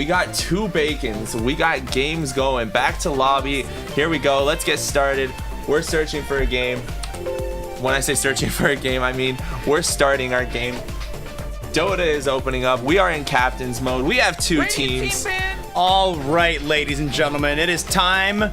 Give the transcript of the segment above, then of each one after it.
We got 2 bacons. We got games going. Back to lobby. Here we go. Let's get started. We're searching for a game. When I say searching for a game, I mean we're starting our game. Dota is opening up. We are in captain's mode. We have 2 teams. All right, ladies and gentlemen, it is time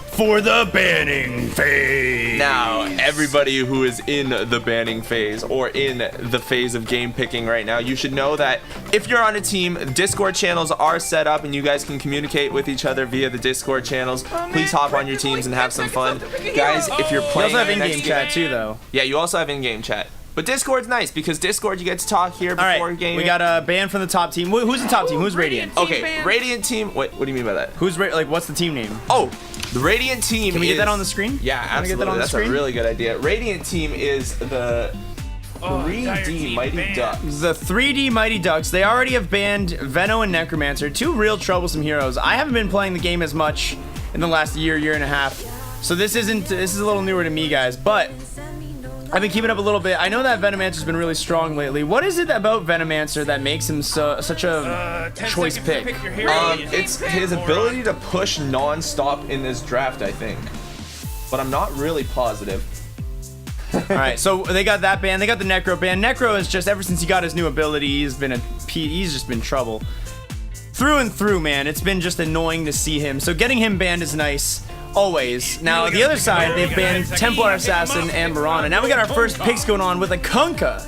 for the banning phase. Now, everybody who is in the banning phase or in the phase of game picking right now, you should know that if you're on a team, Discord channels are set up and you guys can communicate with each other via the Discord channels. Please hop on your teams and have some fun. Guys, if you're playing... You also have in-game chat too, though. Yeah, you also have in-game chat. But Discord's nice because Discord you get to talk here before game. We got a ban from the top team. Who's the top team? Who's Radiant? Okay, Radiant team. What do you mean by that? What's the team name? Oh, the Radiant team. Can we get that on the screen? Yeah, absolutely. That's a really good idea. Radiant team is the 3D Mighty Ducks. The 3D Mighty Ducks. They already have banned Veno and Necromancer, 2 real troublesome heroes. I haven't been playing the game as much in the last year and a half, so this is a little newer to me, guys. But I've been keeping up a little bit. I know that Venomancer's been really strong lately. What is it about Venomancer that makes him such a choice pick? It's his ability to push non-stop in this draft, I think. But I'm not really positive. Alright, so they got that ban. They got the Necro ban. Necro is just, ever since he got his new ability, he's just been trouble. Through and through, man. It's been just annoying to see him. So getting him banned is nice. Always. Now, the other side, they've banned Templar Assassin and Mirana. Now we got our first picks going on with a Kunkka.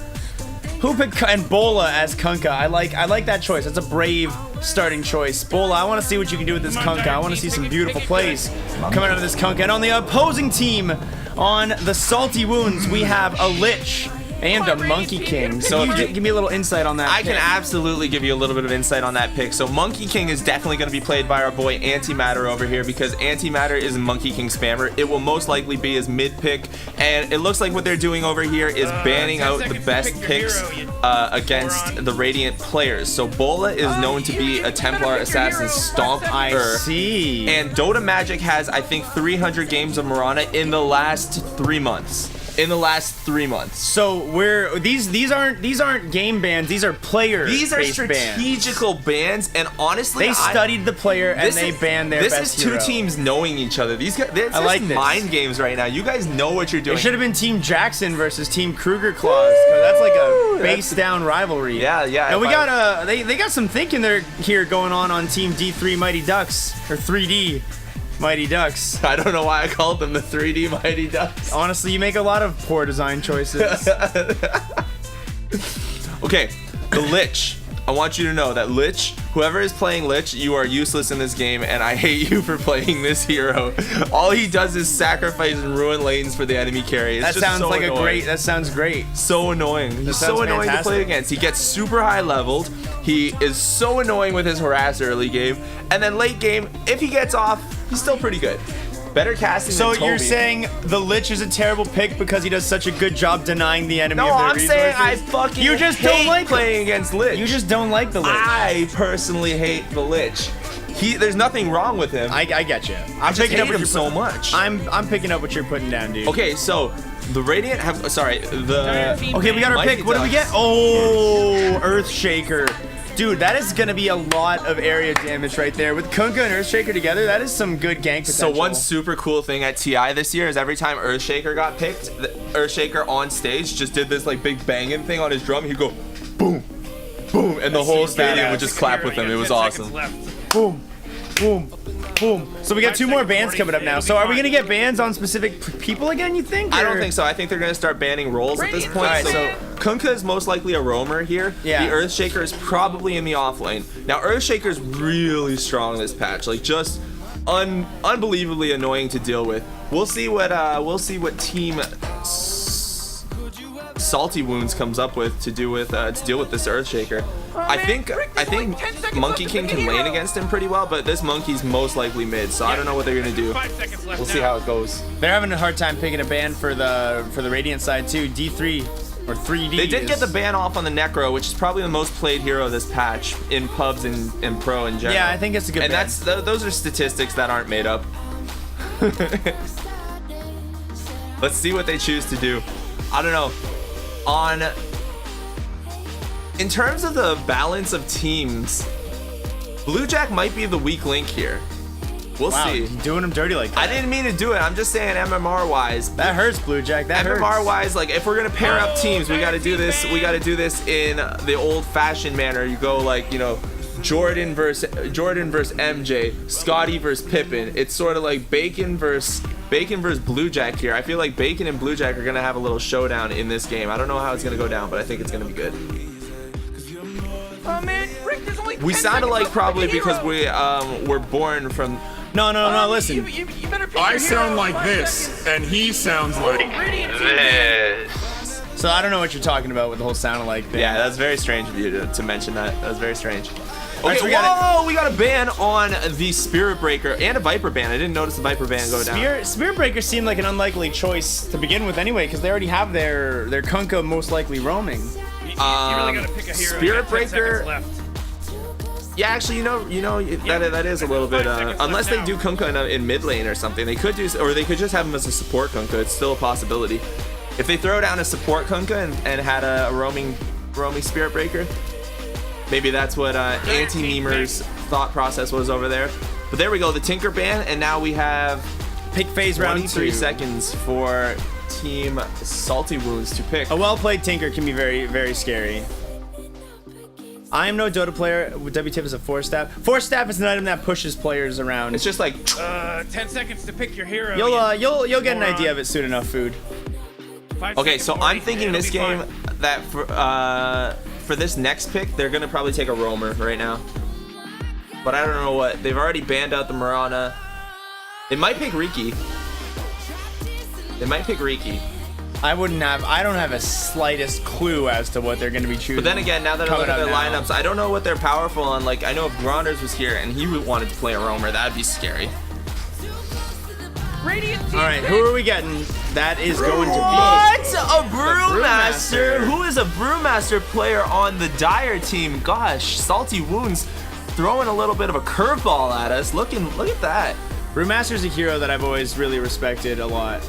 Who picked and Bola as Kunkka? I like that choice. That's a brave starting choice. Bola, I want to see what you can do with this Kunkka. I want to see some beautiful plays coming out of this Kunkka. And on the opposing team, on the Salty Wounds, we have a Lich and a Monkey King. So give me a little insight on that. I can absolutely give you a little bit of insight on that pick. So Monkey King is definitely going to be played by our boy Antimatter over here because Antimatter is a Monkey King spammer. It will most likely be his mid pick, and it looks like what they're doing over here is banning out the best picks against the Radiant players. So Bola is known to be a Templar Assassin stomper. I see. And Dota Magic has, I think, 300 games of Mirana in the last 3 months. So these aren't game bans, these are player bans. These are strategical bans, and honestly they studied the player and they banned their best hero. This is 2 teams knowing each other. These guys, this like is this. mind games right now. You guys know what you're doing. It should have been Team Jackson versus Team Kruger Claws. That's like a base down rivalry. Yeah. And we got they got some thinking here going on Team D3 Mighty Ducks, or 3D Mighty Ducks. I don't know why I called them the 3D Mighty Ducks. Honestly, you make a lot of poor design choices. Okay, the Lich. I want you to know that Lich, whoever is playing Lich, you are useless in this game, and I hate you for playing this hero. All he does is sacrifice and ruin lanes for the enemy carry. That sounds great. So annoying. He's so annoying to play against. He gets super high leveled. He is so annoying with his harass early game, and then late game, if he gets off, he's still pretty good. Better casting than Toby. So you're saying the Lich is a terrible pick because he does such a good job denying the enemy of their I'm resources? saying I fucking you just don't like playing against Lich. You just don't like the Lich. I personally hate the Lich. There's nothing wrong with him. I get you. I'm picking up him so much. I'm picking up what you're putting down, dude. Okay, so the Radiant have Okay, we got our pick. What do we get? Oh, Earthshaker. Dude, that is going to be a lot of area damage right there. With Kunkka and Earthshaker together, that is some good gank potential. So one super cool thing at TI this year is every time Earthshaker got picked, the Earthshaker on stage just did this like big banging thing on his drum. He'd go boom, boom, and the whole stadium would just clap with him. It was awesome. Boom, boom, boom. So we got 2 more bans coming up now. So are we going to get bans on specific people again, you think? I don't think so. I think they're going to start banning roles at this point. Right, so Kunkka is most likely a roamer here. Yeah. The Earthshaker is probably in the off lane. Now Earthshaker's really strong this patch. Like just unbelievably annoying to deal with. We'll see what team Salty Wounds comes up with to deal with this Earthshaker. I think Monkey King can lane against him pretty well, but this monkey's most likely mid, so I don't know what they're gonna do. We'll see how it goes. They're having a hard time picking a ban for the Radiant side too. D3 or 3D. They did get the ban off on the Necro, which is probably the most played hero this patch in pubs and pro in general. Yeah, I think it's a good ban. And those are statistics that aren't made up. Let's see what they choose to do. I don't know. In terms of the balance of teams, Blue Jack might be the weak link here. We'll see. Doing him dirty like that. I didn't mean to do it. I'm just saying MMR wise. That hurts, Blue Jack. That hurts. MMR wise, like if we're gonna pair up teams, we gotta do this. We gotta do this in the old-fashioned manner. You go like, you know, Jordan versus MJ, Scotty versus Pippen. It's sort of like Bacon versus Blue Jack here. I feel like Bacon and Blue Jack are gonna have a little showdown in this game. I don't know how it's gonna go down, but I think it's gonna be good. Oh man, Rick, there's only We 10 sounded seconds like left probably to pick a because hero. we were born from. No, listen. You better pick I your sound hero. like this, and he sounds like This. So I don't know what you're talking about with the whole sound alike thing. Yeah, that's very strange of you to mention that. That was very strange. Okay, right, so we got a ban on the Spirit Breaker and a Viper ban. I didn't notice the Viper ban go down. Spirit Breaker seemed like an unlikely choice to begin with anyway, because they already have their Kunkka most likely roaming. You really gotta pick a hero. Spirit You got 10 Breaker- seconds left. Yeah, actually, you know that is a little bit. Unless they do Kunkka in mid lane or something, they could do, or they could just have him as a support Kunkka. It's still a possibility. If they throw down a support Kunkka and had a roaming Spirit Breaker, maybe that's what anti-memers thought process was over there. But there we go, the Tinker ban, and now we have Pick phase round 23 2. seconds for Team Salty Wounds to pick. A well-played Tinker can be very, very scary. I am no Dota player. WTF is a Force Staff. Force Staff is an item that pushes players around. It's just like 10 seconds to pick your hero. You'll get an idea of it soon enough, Food. 5 okay. seconds So more, I'm it'll thinking be this game fine. that for this next pick they're gonna probably take a roamer right now. But I don't know what they've already banned out the Mirana. They might pick Riki. I don't have a slightest clue as to what they're going to be choosing. But then again, now that I look at their lineups, I don't know what they're powerful on. Like, I know if Gronders was here and he wanted to play a roamer, that'd be scary. Radiant team All right, who are we getting? That is going to be What? A Brewmaster? Brewmaster. Who is a Brewmaster player on the Dire team? Gosh, Salty Wounds throwing a little bit of a curveball at us. Look at that. Brewmaster's a hero that I've always really respected a lot.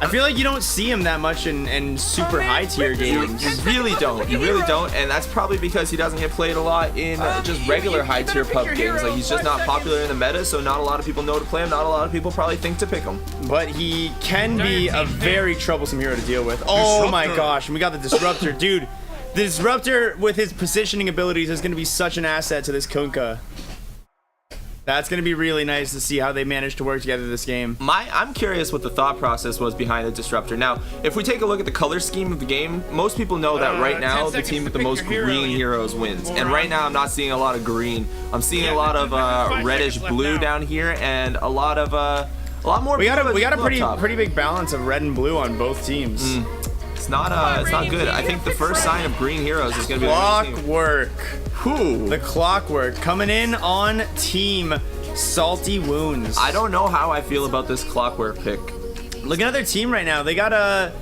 I feel like you don't see him that much in super high tier games. You really don't, and that's probably because he doesn't get played a lot in just regular high tier pub games. Like, he's just not popular in the meta, so not a lot of people know to play him. Not a lot of people probably think to pick him. But he can be a very troublesome hero to deal with. Oh my gosh, and we got the Disruptor. Dude, the Disruptor with his positioning abilities is going to be such an asset to this Kunkka. That's going to be really nice to see how they managed to work together this game. I'm curious what the thought process was behind the Disruptor. Now, if we take a look at the color scheme of the game, most people know that right now 10 the team seconds with to the pick most your hero. green heroes wins. And right now I'm not seeing a lot of green. I'm seeing a lot of 5 reddish seconds left blue now. down here and a lot more. We got blue a up top. pretty big balance of red and blue on both teams. It's not good. I think the first sign of green heroes is going to be the green team. Clockwork. Who? The Clockwork coming in on Team Salty Wounds. I don't know how I feel about this Clockwork pick. Look at their team right now. They got a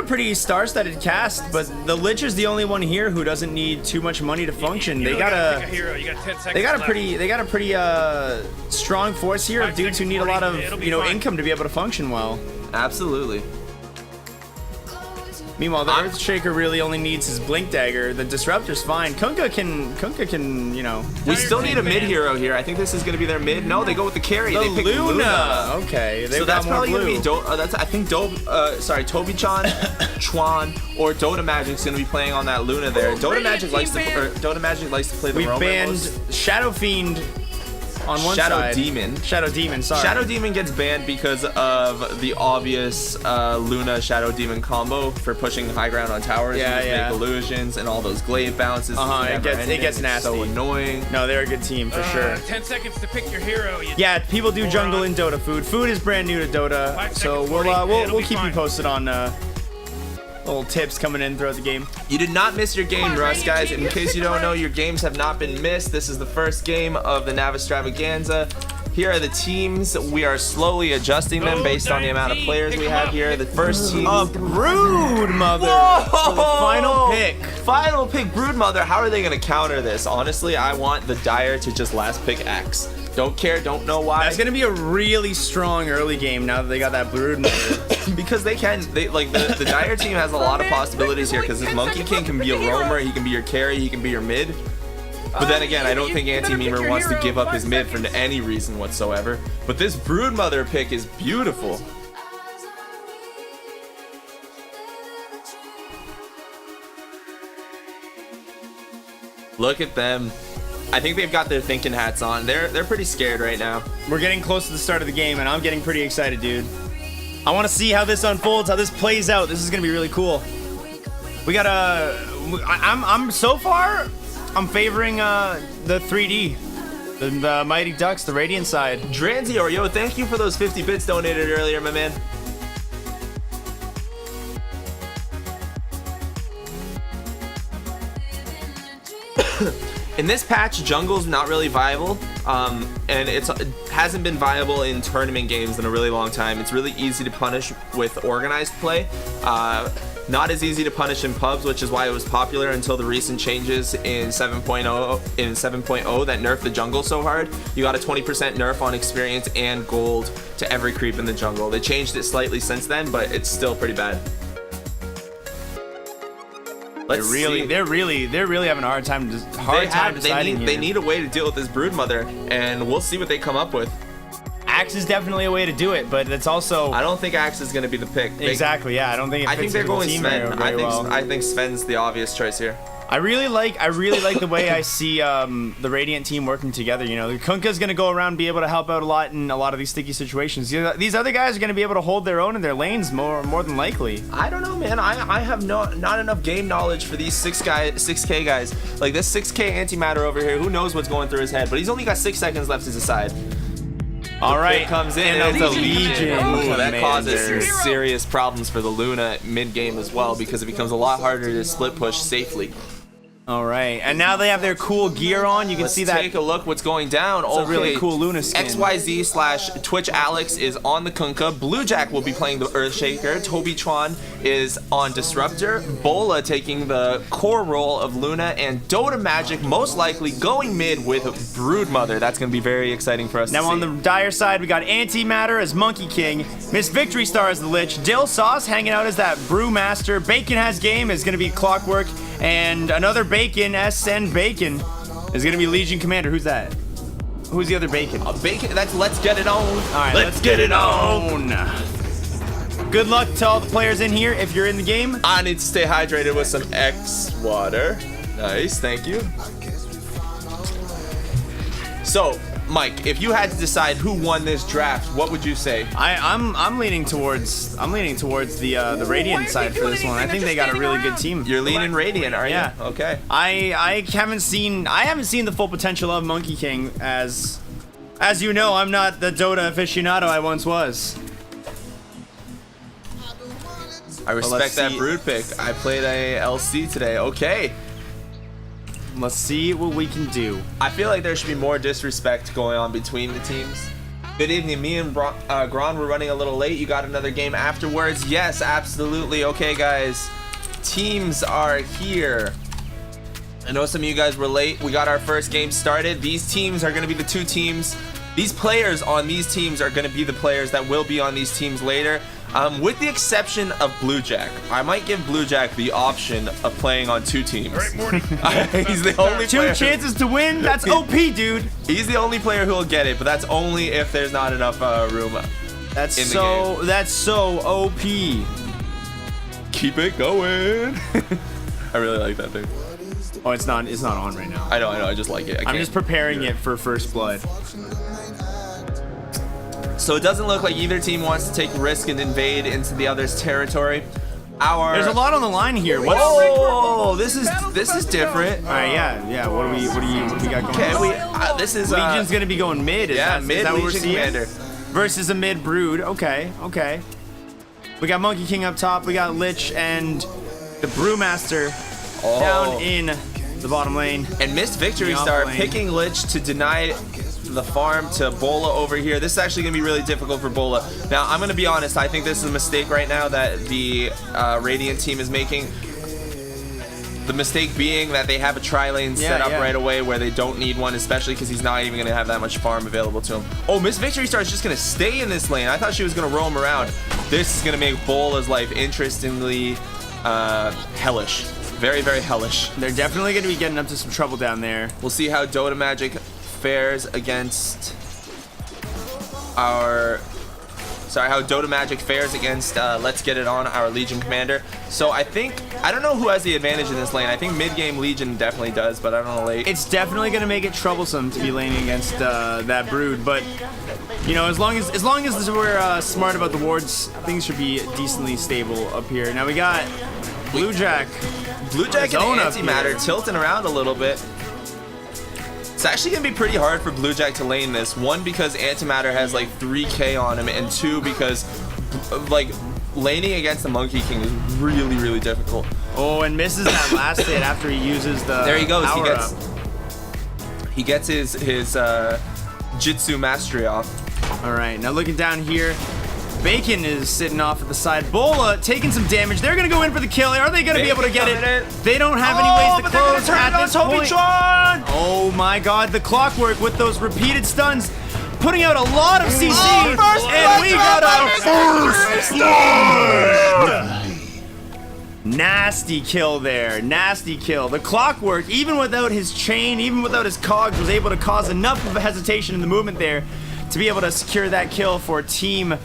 pretty star-studded cast, but the Lich is the only one here who doesn't need too much money to function. They got pick a hero. You got 10 seconds They got a left. pretty strong force here of 5 dudes who seconds, need a lot of 40. It'll be fine. income to be able to function well. Absolutely. Meanwhile, the Earthshaker really only needs his Blink Dagger. The Disruptor's fine. Kunkka can, you know. We still need a mid hero here. I think this is going to be their mid. No, they go with the carry. The They pick Luna. Okay, they've So got that's more probably blue. going to be Toby-chan, Chuan, or Dota Magic's going to be playing on that Luna there. Dota Magic likes to play the We roamer banned most. Shadow Fiend on one Shadow side. Demon. Shadow Demon, sorry. Shadow Demon gets banned because of the obvious Luna Shadow Demon combo for pushing high ground on towers. Yeah, and yeah. make illusions and all those glaive bounces. It gets nasty. So annoying. No, they're a good team for sure. 10 seconds to pick your hero. Yeah, people do jungle in Dota. Food is brand new to Dota, 5 so seconds, we'll 40. It'll we'll be keep you fine. posted on little tips coming in throughout the game. You did not miss your game, Russ, guys. In case you don't know, your games have not been missed. This is the first game of the NavaStravaGanza. Here are the teams. We are slowly adjusting them based on the amount of players we have here. The first team. Brood Mother. Whoa! For the final pick. Final pick, Broodmother. How are they going to counter this? Honestly, I want the Dire to just last pick X. Don't care, don't know why. That's gonna be a really strong early game now that they got that Brood Mother. Because the Dire team has a lot of possibilities here because this Monkey King can be a roamer, he can be your carry, he can be your mid. But then again, I don't think Anti-Memer wants to give up his mid for any reason whatsoever. But this Broodmother pick is beautiful. Look at them. I think they've got their thinking hats on. They're pretty scared right now. We're getting close to the start of the game, and I'm getting pretty excited, dude. I want to see how this unfolds, how this plays out. This is gonna be really cool. We got I'm so far, I'm favoring the 3D, the Mighty Ducks, the Radiant side. Dranzior, yo, thank you for those 50 bits donated earlier, my man. In this patch, jungle's not really viable, and it hasn't been viable in tournament games in a really long time. It's really easy to punish with organized play. Not as easy to punish in pubs, which is why it was popular until the recent changes in 7.0 that nerfed the jungle so hard. You got a 20% nerf on experience and gold to every creep in the jungle. They changed it slightly since then, but it's still pretty bad. They're really having a hard time deciding here. They need a way to deal with this Broodmother, and we'll see what they come up with. Axe is definitely a way to do it, but it's also... I don't think Axe is going to be the pick. Exactly, yeah. I don't think it fits. I think they're going Sven. Well. I think Sven's the obvious choice here. I really like the way I see the Radiant team working together. You know, the Kunkka's gonna go around and be able to help out a lot in a lot of these sticky situations. These other guys are gonna be able to hold their own in their lanes more than likely. I don't know, man. I have not enough game knowledge for these 6K guys. Like this 6K antimatter over here. Who knows what's going through his head? But he's only got 6 seconds left to decide. All right, comes in and it's a Legion. Ooh, that causes some serious problems for the Luna mid game as well, because it becomes a lot harder to split push safely. All right, and now they have their cool gear on. You can see that. Take a look what's going down. It's a really cool Luna skin. XYZ/TwitchAlex is on the Kunkka. Bluejack will be playing the Earthshaker. Toby Tron is on Disruptor. Bola taking the core role of Luna, and Dota Magic most likely going mid with Broodmother. That's going to be very exciting for us. Now on the Dire side, we got Antimatter as Monkey King, Miss Victory Star as the Lich, Dill Sauce hanging out as that Brewmaster. Bacon Has Game is going to be Clockwork. And another Bacon, SN Bacon, is going to be Legion Commander. Who's that? Who's the other Bacon? Bacon, that's Let's Get It On. All right, let's get it on. Good luck to all the players in here if you're in the game. I need to stay hydrated with some Xwater. Nice, thank you. So, Mike, if you had to decide who won this draft, what would you say? I'm leaning towards the Radiant side for this one. I think they got a really good team. You're leaning Radiant, are you? Yeah. Okay. I haven't seen the full potential of Monkey King as you know, I'm not the Dota aficionado I once was. I respect that Brood pick. I played a LC today. Okay. Let's see what we can do. I feel like there should be more disrespect going on between the teams. Good evening. Me and Gron were running a little late. You got another game afterwards? Yes, absolutely. Okay, guys. Teams are here. I know some of you guys were late. We got our first game started. These teams are going to be the 2 teams. These players on these teams are going to be the players that will be on these teams later. With the exception of Bluejack. I might give Bluejack the option of playing on 2 teams. He's the only player. 2 chances to win? That's OP, dude. He's the only player who will get it, but that's only if there's not enough room that's in the game. That's so OP. Keep it going. I really like that thing. Oh, it's not on right now. I know, I just like it. I'm just preparing it for First Blood. So it doesn't look like either team wants to take risk and invade into the other's territory. There's a lot on the line here. Whoa, this is different. All right, yeah. What do we got going? Okay, this is Legion's gonna be going mid. Mid is that what we're Legion seeing? Commander Versus a mid Brood. Okay. We got Monkey King up top. We got Lich and the Brewmaster down in the bottom lane. And Missed Victory Star picking Lich to deny the farm to Bola over here. This is actually going to be really difficult for Bola. Now, I'm going to be honest. I think this is a mistake right now that the Radiant team is making. The mistake being that they have a tri-lane set up right away where they don't need one, especially because he's not even going to have that much farm available to him. Oh, Miss Victory Star is just going to stay in this lane. I thought she was going to roam around. This is going to make Bola's life interestingly hellish. Very, very hellish. They're definitely going to be getting up to some trouble down there. We'll see how Dota Magic fares against our... Sorry, how Dota Magic fares against Let's Get It On, our Legion commander. So I don't know who has the advantage in this lane. I think mid-game Legion definitely does, but I don't know late. It's definitely going to make it troublesome to be laning against that Brood, but you know, as long as we're smart about the wards, things should be decently stable up here. Now we got Bluejack Bluejack and Antimatter tilting around a little bit. It's actually going to be pretty hard for Bluejack to lane this. One, because Antimatter has like 3k on him, and two, because like laning against the Monkey King is really, really difficult. Oh, and misses that last hit after he uses the There he goes. power-up. He gets his Jitsu mastery off. All right, now looking down here, Bacon is sitting off at the side. Bola taking some damage. They're gonna go in for the kill. Are they gonna be able to get it? They don't have any ways to close at this point. Oh my God, the Clockwork with those repeated stuns, putting out a lot of CC, and we got a first blood. Nasty kill there, nasty kill. The Clockwork, even without his chain, even without his cogs, was able to cause enough of a hesitation in the movement there to be able to secure that kill for Team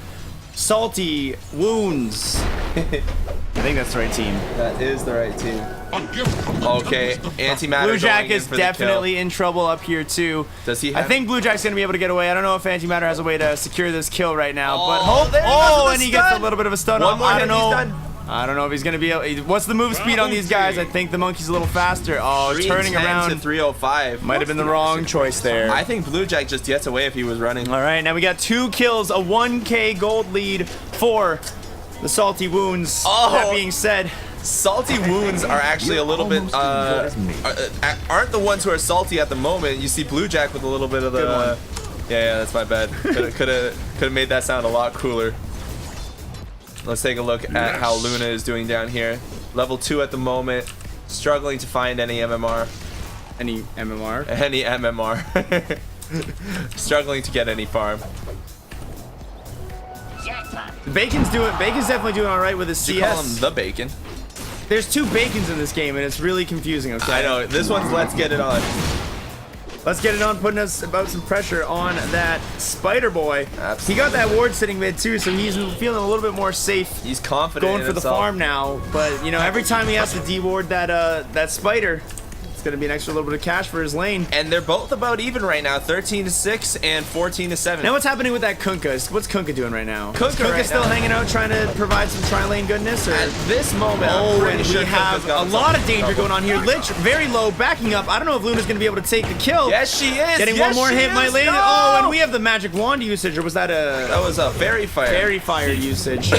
Salty Wounds. I think that's the right team. That is the right team. Okay, Antimatter. Bluejack is definitely in trouble up here too. Does he? I think Bluejack's gonna be able to get away. I don't know if Antimatter has a way to secure this kill right now, but and he gets a little bit of a stun off. I don't know. I don't know if he's gonna be able. What's the move speed on these guys? I think the Monkey's a little faster. Oh, turning around to 305. Might have been the wrong choice there. I think Bluejack just gets away if he was running. All right, now we got 2 kills, a 1k gold lead for the Salty Wounds. That being said, Salty Wounds are actually a little bit aren't the ones who are salty at the moment. You see Bluejack with a little bit of the yeah, that's my bad. Could have made that sound a lot cooler. Let's take a look at how Luna is doing down here. Level 2 at the moment, struggling to find any MMR. Any MMR? Any MMR. Struggling to get any farm. Bacon's definitely doing all right with his CS. You call him the Bacon. There's 2 Bacons in this game, and it's really confusing. Okay. I know. This one's Let's Get It On. Let's Get It On, putting us about some pressure on that Spider Boy. Absolutely. He got that ward sitting mid too, so he's feeling a little bit more safe. He's confident going in for the himself. farm now. But you know, every time he has to de-ward that Spider, it's gonna be an extra little bit of cash for his lane. And they're both about even right now, 13-6 and 14-7. Now what's happening with that Kunkka? What's Kunkka doing right now? Kunkka right still now hanging out, trying to provide some tri-lane goodness? Or? At this moment, I'm pretty and sure we have Kunkka's got a lot of himself in danger trouble. going on here. Lich very low, backing up. I don't know if Luna's gonna be able to take the kill. Yes, she is. Getting yes, one more she hit is. might lane. No! Oh, and we have the magic wand usage, or was that a? That was a fairy fire. Fairy fire usage.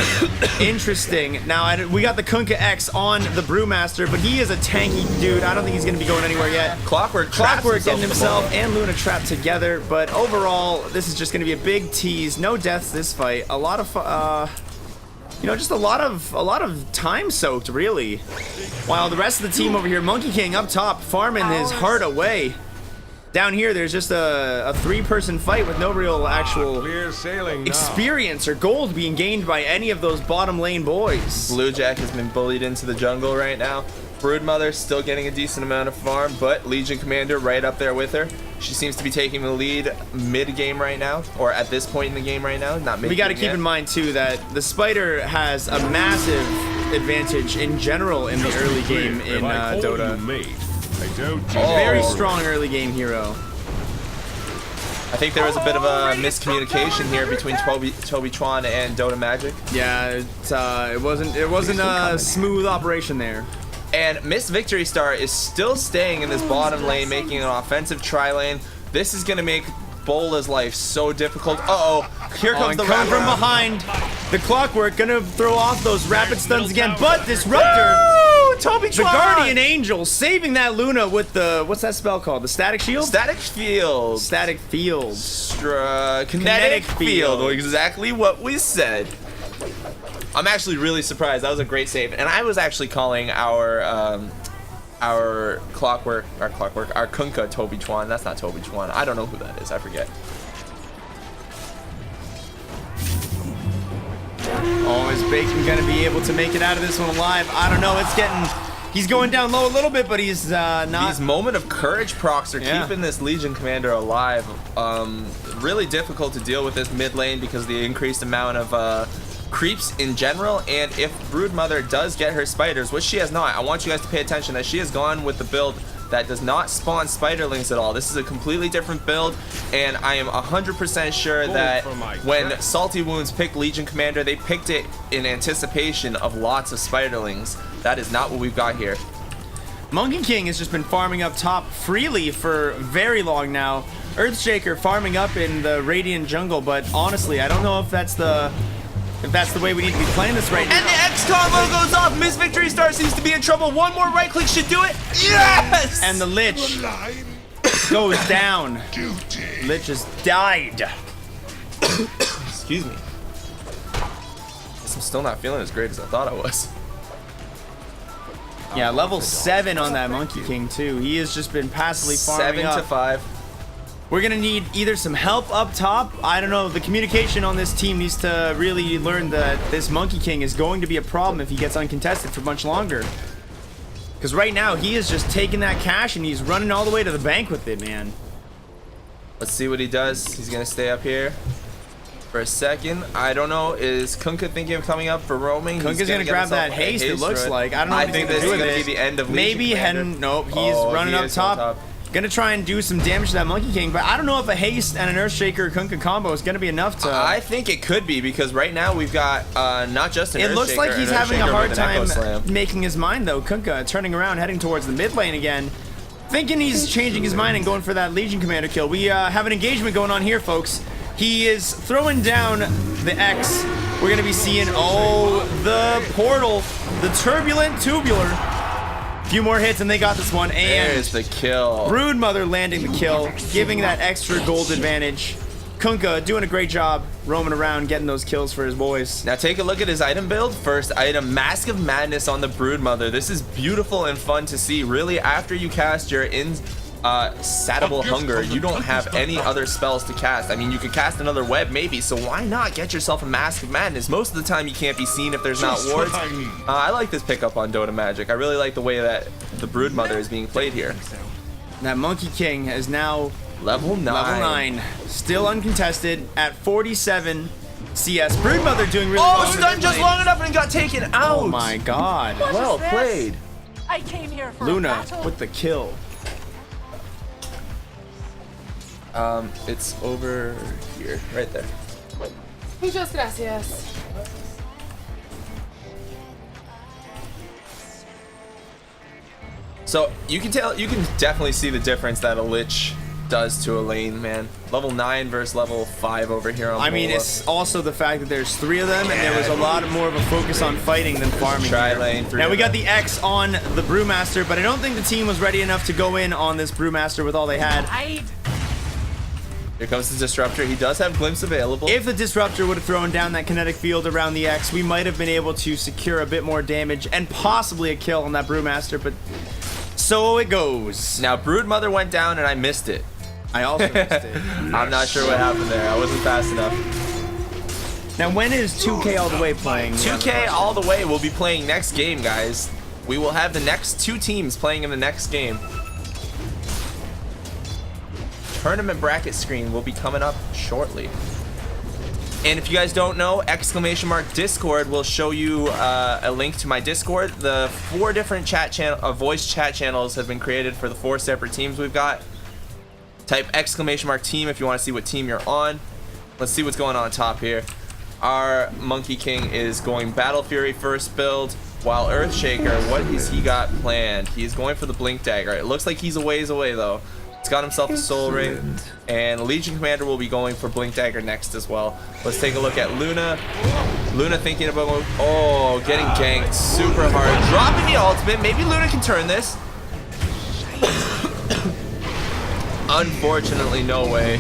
Interesting. Now we got the Kunkka X on the Brewmaster, but he is a tanky dude. I don't think he's gonna be going anywhere yet. Clockwork getting himself and Luna trapped together, but overall, this is just gonna be a big tease. No deaths this fight. A lot of you know, just a lot of time soaked, really. While the rest of the team over here, Monkey King up top, farming his heart away. Down here, there's just a 3-person fight with no real actual experience or gold being gained by any of those bottom lane boys. Bluejack has been bullied into the jungle right now. Broodmother still getting a decent amount of farm, but Legion Commander right up there with her. She seems to be taking the lead mid-game right now, or at this point in the game right now, not mid-game. We got to keep in mind too that the Spider has a massive advantage in general in the early game in Dota. Very strong early game hero. I think there was a bit of a miscommunication here between Toby Chuan and Dota Magic. Yeah, it wasn't a smooth operation there. And Miss Victory Star is still staying in this bottom lane, making an offensive tri-lane. This is going to make Bola's life so difficult. Here comes the coming from wrap-around. behind. The Clockwork gonna throw off those rapid stuns again, but Disruptor, Toby the Chuan! Guardian Angel, saving that Luna with the, what's that spell called? The Static Shield? Static Field. Static Field. Kinetic Field. Exactly what we said. I'm actually really surprised. That was a great save. And I was actually calling our Kunkka Toby Chuan. That's not Toby Chuan. I don't know who that is. I forget. Oh, is Bacon gonna be able to make it out of this one alive? I don't know. It's He's going down low a little bit, but he's not. These moment of courage procs are keeping this Legion commander alive. Really difficult to deal with this mid lane because of the increased amount of creeps in general. And if Broodmother does get her spiders, which she has not, I want you guys to pay attention that she has gone with the build that does not spawn spiderlings at all. This is a completely different build, and I am 100% sure that when Salty Wounds picked Legion Commander, they picked it in anticipation of lots of spiderlings. That is not what we've got here. Monkey King has just been farming up top freely for very long now. Earthshaker farming up in the Radiant jungle, but honestly, I don't know if that's the way we need to be playing this right now. And the X combo goes off. Miss Victory Star seems to be in trouble. One more right click should do it. Yes! And the Lich goes down. Lich has died. Excuse me. I'm still not feeling as great as I thought I was. Yeah, level 7 on that Monkey King too. He has just been passively farming 7 up. to 5. We're gonna need either some help up top. I don't know. The communication on this team needs to really learn that this Monkey King is going to be a problem if he gets uncontested for much longer. Because right now he is just taking that cash and he's running all the way to the bank with it, man. Let's see what he does. He's gonna stay up here for a second. I don't know. Is Kunkka thinking of coming up for roaming? Kunkka's gonna grab that haste. It looks like. I don't know. I think this is gonna be the end of maybe Legion. Nope. He's running up top. Gonna try and do some damage to that Monkey King, but I don't know if a haste and an Earthshaker Kunkka combo is gonna be enough to. I think it could be because right now we've got not just an Earthshaker. It looks like he's having a hard time Slam. making his mind though. Kunkka turning around, heading towards the mid lane again, thinking he's changing his mind and going for that Legion Commander kill. We have an engagement going on here, folks. He is throwing down the X. We're gonna be seeing the portal, the turbulent tubular. Few more hits and they got this one, and there's the kill. Broodmother landing the kill, giving that extra gold advantage. Kunkka doing a great job roaming around, getting those kills for his boys. Now take a look at his item build. First item, Mask of Madness on the Broodmother. This is beautiful and fun to see. Really, after you cast your insatiable hunger, you don't have any other spells to cast. I mean, you could cast another web maybe, so why not get yourself a Mask of Madness? Most of the time you can't be seen if there's not wards. I like this pickup on Dota Magic. I really like the way that the Broodmother is being played here. That Monkey King is now level 9. Level 9. Still uncontested at 47 CS. Broodmother doing really well. Oh, stunned just long enough and got taken out. Oh my god. Well played. I came here for Luna with the kill. It's over here, right there. Muchas gracias. So you can definitely see the difference that a Lich does to a lane, man. Level 9 versus level 5 over here on I mean, Bola. it's also the fact that there's 3 of them, and there was a lot more of a focus on fighting than farming. Tri-lane, 3 now of we got them. the X on the Brewmaster, but I don't think the team was ready enough to go in on this Brewmaster with all they had. Here comes the Disruptor. He does have Glimpse available. If the Disruptor would have thrown down that kinetic field around the X, we might have been able to secure a bit more damage and possibly a kill on that Brewmaster, but so it goes. Now, Broodmother went down and I missed it. I also missed it. I'm not sure what happened there. I wasn't fast enough. Now, when is 2K All The Way playing? 2K All The Way will be playing next game, guys. We will have the next 2 teams playing in the next game. Tournament bracket screen will be coming up shortly. And if you guys don't know, !Discord will show you a link to my Discord. The 4 different voice chat channels have been created for the 4 separate teams we've got. Type !team if you want to see what team you're on. Let's see what's going on top here. Our Monkey King is going Battle Fury first build, while Earthshaker, what has he got planned? He is going for the Blink Dagger. It looks like he's a ways away though. He's got himself a Soul Ring, and Legion Commander will be going for Blink Dagger next as well. Let's take a look at Luna. Luna thinking about, getting ganked super hard. Dropping the ultimate. Maybe Luna can turn this. Unfortunately, no way.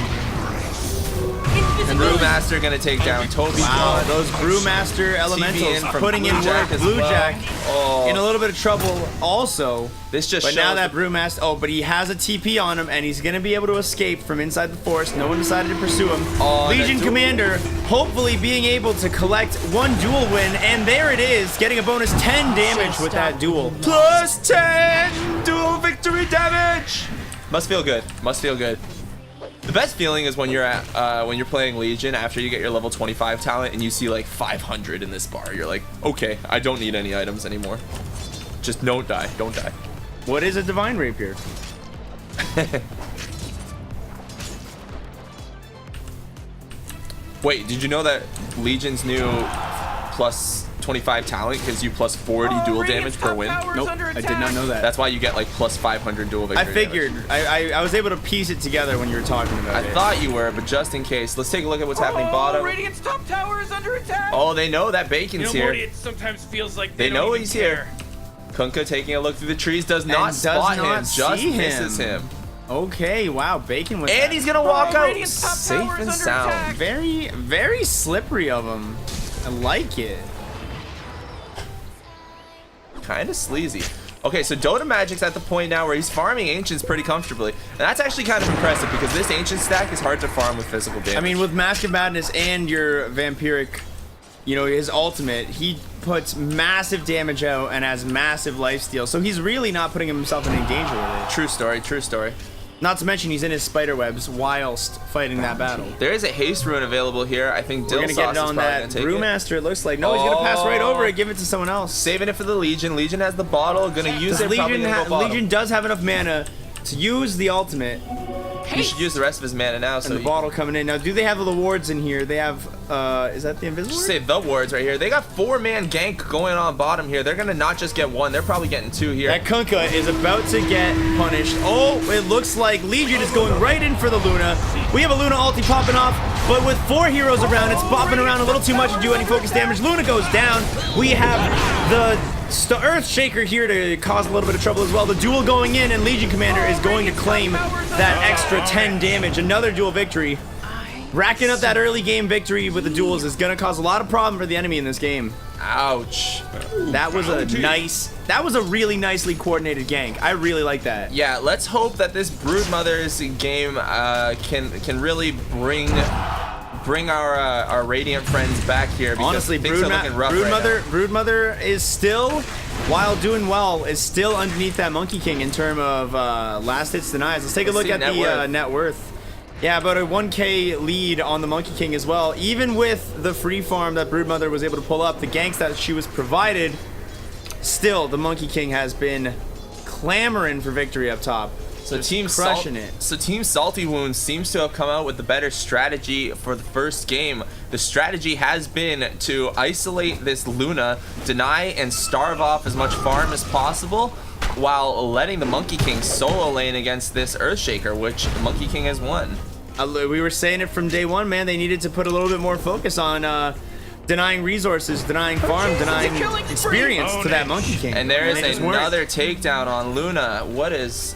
And Brewmaster gonna take down Toby. Wow, those Brewmaster elementals from putting in work. as Blue well. Jack Oh, in a little bit of trouble also. this just But shows now that Brewmaster, oh, but he has a TP on him, and he's gonna be able to escape from inside the forest. No one decided to pursue him. Oh, Legion that Commander hopefully being able to collect one duel win, and there it is, getting a bonus 10 damage with that duel. plus 10 dual victory damage. Must feel good. Must feel good. The best feeling is when you're playing Legion after you get your level 25 talent and you see like 500 in this bar. You're like, okay, I don't need any items anymore. Just don't die. Don't die. What is a Divine Rapier? Wait, did you know that Legion's new plus 25 talent gives you plus 40 dual damage per win? Nope, I did not know that. That's why you get like plus 500 dual victory I figured. I was able to piece it together when you were talking about damage. it. I thought you were, but just in case, let's take a look at what's happening bottom. Radiant's top tower is under attack. Oh, they know that Bacon's here. Morty, it sometimes feels like They they know don't he's even here. Kunkka taking a look through the trees, does not does spot not him, just see misses him. Okay, wow, Bacon with And that. he's gonna walk out Radiant's top safe tower is and under sound. attack. Very, very slippery of him. I like it. Kind of sleazy. Okay, so Dota Magic's at the point now where he's farming Ancients pretty comfortably. And that's actually kind of impressive because this Ancient stack is hard to farm with physical damage. I mean, with Mask of Madness and your Vampiric, you know, his ultimate, he puts massive damage out and has massive lifesteal. So he's really not putting himself in any danger with it. True story, true story. Not to mention he's in his spider webs whilst fighting that battle. There is a haste rune available here. I think We're Dill gonna Sauce get it is on probably that gonna take it. Brewmaster, it looks like. No, he's gonna pass right over it, give it to someone else. Saving it for the Legion. Legion has the bottle. Gonna use it. Probably gonna go bottom. Legion does have enough mana to use the ultimate. He should use the rest of his mana now. So And the bottle coming in. Now, do they have the wards in here? They have, is that the invisible ward? Say the wards right here. They got 4-man gank going on bottom here. They're gonna not just get one. They're probably getting 2 here. That Kunkka is about to get punished. Oh, it looks like Legion is going right in for the Luna. We have a Luna ulti popping off, but with 4 heroes around, it's bopping around a little too much to do any focus damage. Luna goes down. We have the Earth Shaker here to cause a little bit of trouble as well. The duel going in, and Legion Commander is going to claim that extra 10 damage. Another duel victory. Racking up that early game victory with the duels is going to cause a lot of problem for the enemy in this game. Ouch. That was a really nicely coordinated gank. I really like that. Yeah, let's hope that this Broodmother's game can really bring our Radiant friends back here. Because Honestly, things are looking rough right now. Broodmother is still, while doing well, is still underneath that Monkey King in terms of last hits denies. Let's take a look at the net worth. Yeah, about a 1K lead on the Monkey King as well. Even with the free farm that Broodmother was able to pull up, the ganks that she was provided, still the Monkey King has been clamoring for victory up top. So Team Salty Wounds seems to have come out with the better strategy for the first game. The strategy has been to isolate this Luna, deny and starve off as much farm as possible, while letting the Monkey King solo lane against this Earthshaker, which the Monkey King has won. We were saying it from day one, man. They needed to put a little bit more focus on denying resources, denying farm, denying experience to that Monkey King. And there is another takedown on Luna. What is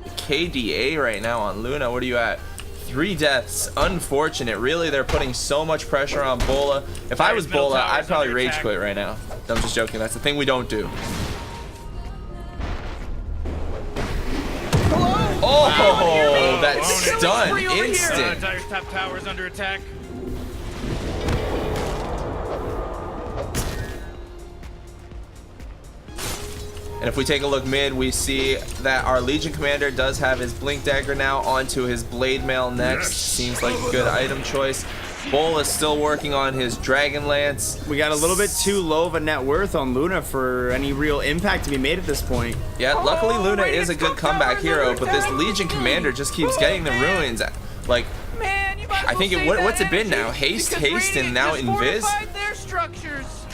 KDA right now on Luna? What are you at? 3 deaths. Unfortunate. Really, they're putting so much pressure on Bola. If I was Bola, I'd probably rage quit right now. I'm just joking. That's the thing we don't do. Oh, that stun. Instant. Dire's top tower is under attack. And if we take a look mid, we see that our Legion Commander does have his Blink Dagger now onto his Blade Mail next. Seems like a good item choice. Bull is still working on his Dragon Lance. We got a little bit too low of a net worth on Luna for any real impact to be made at this point. Yeah, luckily Luna is a good comeback hero, but this Legion Commander just keeps getting the ruins. Like, I think what's it been now? Haste, and now Invis?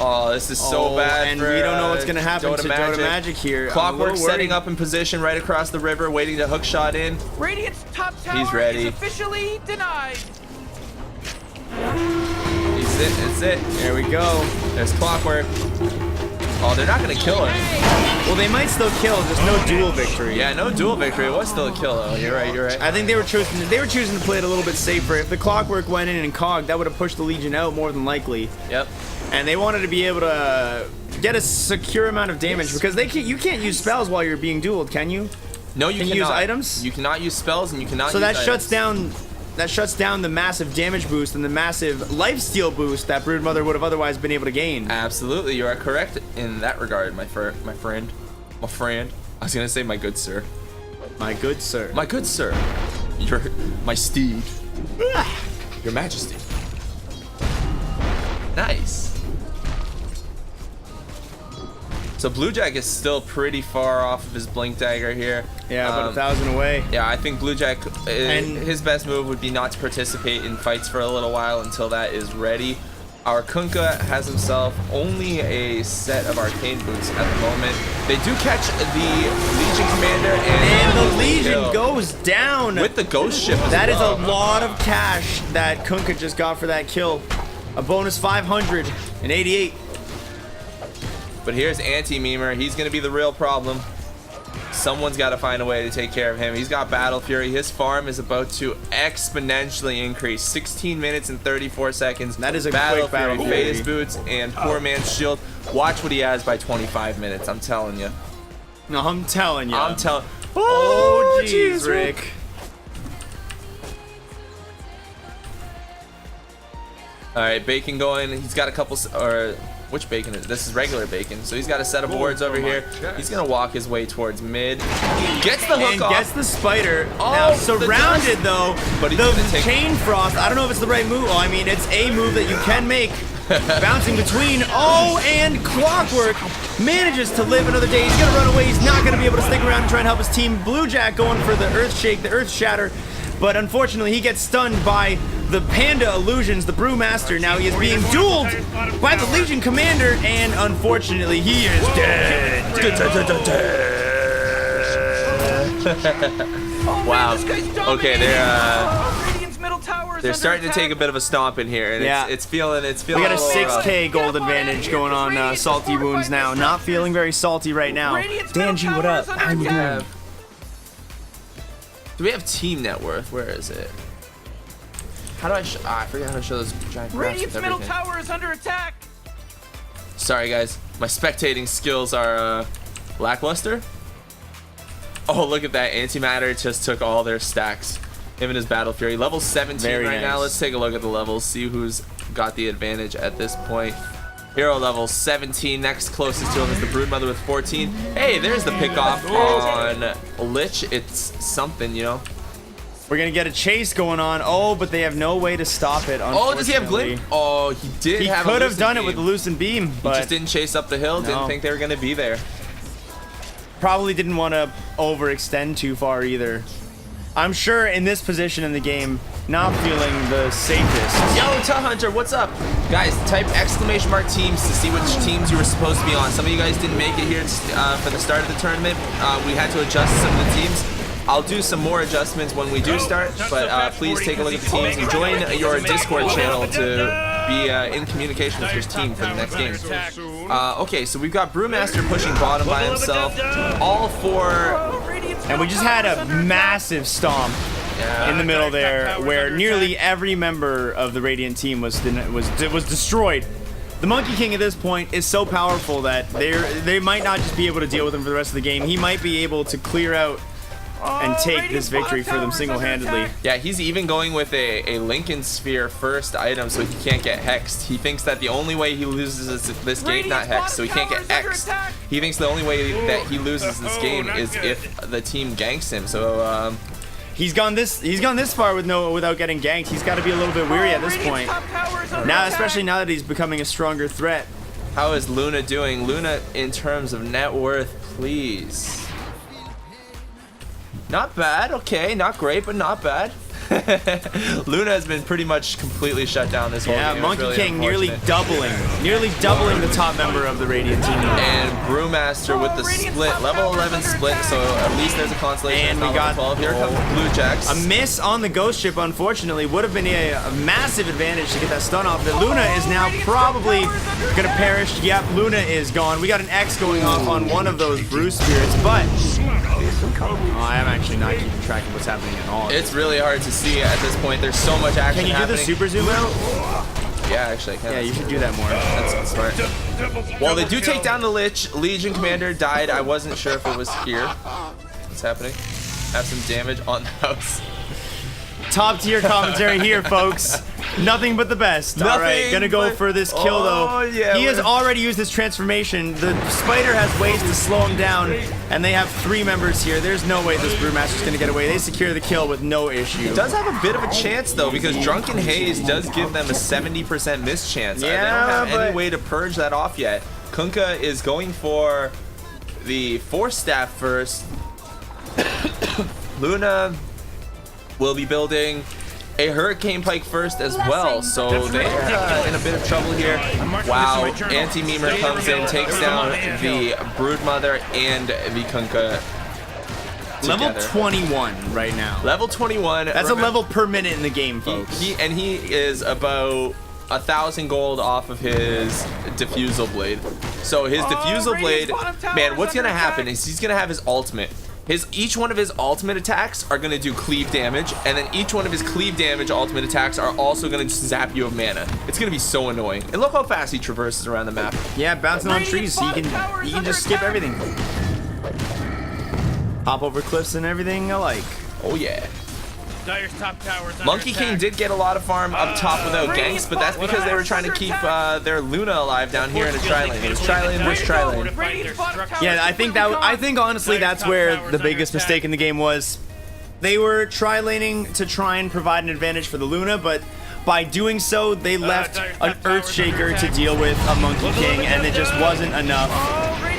Oh, this is so bad. And for, we don't know what's going to happen to Dota Magic here. Clockwork setting up in position right across the river, waiting to hook shot in. Radiant's top tower He's ready. is officially denied. That's it. There we go. There's Clockwork. Oh, they're not gonna kill him. Well, they might still kill, just no dual victory. Yeah, no dual victory. It was still a kill though. You're right. You're right. I think they were choosing to play it a little bit safer. If the Clockwork went in and cogged, that would have pushed the Legion out more than likely. Yep. And they wanted to be able to get a secure amount of damage because you can't use spells while you're being dueled, can you? No, you Can cannot. you use items? You cannot use spells, and you cannot. So use that items. shuts down the massive damage boost and the massive lifesteal boost that Broodmother would have otherwise been able to gain. Absolutely, you are correct in that regard, my friend. I was gonna say my good sir. My good sir. My good sir. Your my steed. Your Majesty. Nice. So Bluejack is still pretty far off of his Blink Dagger here. Yeah, about 1,000 away. Yeah, I think Bluejack, And- his best move would be not to participate in fights for a little while until that is ready. Our Kunkka has himself only a set of arcane boots at the moment. They do catch the Legion Commander And the Legion kill. goes down. With the Ghost Ship as That is a well. lot of cash that Kunkka just got for that kill. A bonus 588. But here's Anti-Memer. He's going to be the real problem. Someone's got to find a way to take care of him. He's got Battle Fury. His farm is about to exponentially increase. 16 minutes and 34 seconds. That is a Battle quick Battle Fury, Fury. Phase Boots, and Poor Man's Shield. Watch what he has by 25 minutes. I'm telling you. No, I'm telling you. I'm telling. Oh, jeez, Rick. All right, Bacon going. He's got a couple. Which Bacon is this? Is regular Bacon. So he's got a set of boards over here. He's gonna walk his way towards mid. Gets the hook And off. gets the spider. Oh, Now the surrounded dust. though. But he's the gonna take- chain frost. I don't know if it's the right move. Well, I mean, it's a move that you can make. Bouncing between. Oh, and Clockwork manages to live another day. He's gonna run away. He's not gonna be able to stick around and try and help his team. Bluejack going for the Earth Shake, the Earth Shatter. But unfortunately, he gets stunned by the Panda Illusions, the Brewmaster. Now he is being dueled by the Legion Commander, and unfortunately, he is dead. Wow. Okay, They're they're starting to take a bit of a stomp in here, and Yeah. it's feeling. We got a little rough. 6K gold advantage going on Salty Wounds now. Not feeling very salty right now. Danji, what up? How you doing? Do we have team net worth? Where is it? How do I? I forget how to show those giant graphs Radiant's with middle everything. tower is under attack. Sorry guys, my spectating skills are lackluster. Oh, look at that! Antimatter just took all their stacks. Him and his Battle Fury, level 17 Very right now. nice. Let's take a look at the levels, see who's got the advantage at this point. Hero level 17. Next closest to him is the Broodmother with 14. Hey, there's the pickoff on Lich. It's something, you know. We're gonna get a chase going on. Oh, but they have no way to stop it. Oh, does he have unfortunately. Glint? Oh, he did He have a could have Lucent done it Beam. with the Lucent Beam, He but just didn't chase up the hill. Didn't No. think they were going to be there. probably didn't want to overextend too far either. I'm sure in this position in the game, not feeling the safest. Yo, Hunter, what's up? Guys, type !teams to see which teams you were supposed to be on. Some of you guys didn't make it here for the start of the tournament. We had to adjust some of the teams. I'll do some more adjustments when we do start, but please take a look at the teams and join your Discord channel to be in communication with your team for the next game. Okay, so we've got Brewmaster pushing bottom by himself. All four. And we just had a massive stomp in the middle there, where nearly every member of the Radiant team was destroyed. The Monkey King at this point is so powerful that they might not just be able to deal with him for the rest of the game. He might be able to clear out and take this victory for them single-handedly. Yeah, he's even going with a Lincoln Sphere first item so he can't get hexed. He thinks that the only way he loses this game, not hexed, so he can't get hexed. He thinks the only way that he loses this game is if the team ganks him. So He's gone this far without getting ganked. He's got to be a little bit weary at this point. Now, especially now that he's becoming a stronger threat. how is Luna doing? Luna, in terms of net worth, please. Not bad, okay, not great, but not bad. Luna has been pretty much completely shut down this whole game. Yeah, Monkey It's really King nearly unfortunate. doubling the top member of the Radiant team. And Brewmaster with the split, level 11 split, so at least there's a consolation. And It's we not got- level 12. Here comes Blue Jacks. A miss on the Ghost Ship, unfortunately, would have been a massive advantage to get that stun off. But Luna is now probably gonna perish. Yep, Luna is gone. We got an X going off on one of those Brew Spirits, but I am actually not keeping track of what's happening at all. It's really hard to see at this point. There's so much action Can you do happening. the super zoom out? Yeah, actually I can. Yeah, you should do that more. That's smart. Well, they do take down the Lich. Legion Commander died. I wasn't sure if it was here. What's happening? Have some damage on the house. Top tier commentary here, folks. Nothing but the best. All right, Nothing gonna go but- for this kill though. Oh, yeah, he has we're- already used his transformation. The spider has ways to slow him down, and they have 3 members here. There's no way this Brewmaster's gonna get away. They secure the kill with no issue. Does have a bit of a chance though, because Drunken Haze does give them a 70% miss chance. They Yeah, don't have but- any way to purge that off yet. Kunkka is going for the Force Staff first. Luna will be building a Hurricane Pike first as well, so they're in a bit of trouble here. Wow, Anti-Memer comes in, takes down the Broodmother and the Kunkka Level together. 21 right now. Level 21. That's a level per minute in the game, folks. He is about 1,000 gold off of his Diffusal Blade. So his Diffusal Blade, man, what's gonna happen is he's gonna have his ultimate. Each one of his ultimate attacks are gonna do cleave damage, and then each one of his cleave damage ultimate attacks are also gonna just zap you of mana. It's gonna be so annoying. And look how fast he traverses around the map. Yeah, bouncing on trees, he can just skip everything. Hop over cliffs and everything alike. Oh yeah. Dire's top tower's under Monkey King attack. did get a lot of farm up top without ganks, but that's because they were trying to keep their Luna alive down here in a tri-lane. It was tri-lane versus tri-lane. Yeah, I think honestly that's where the biggest mistake in the game was. They were tri-laning to try and provide an advantage for the Luna, but by doing so, they left an Earthshaker to deal with a Monkey King, and it just wasn't enough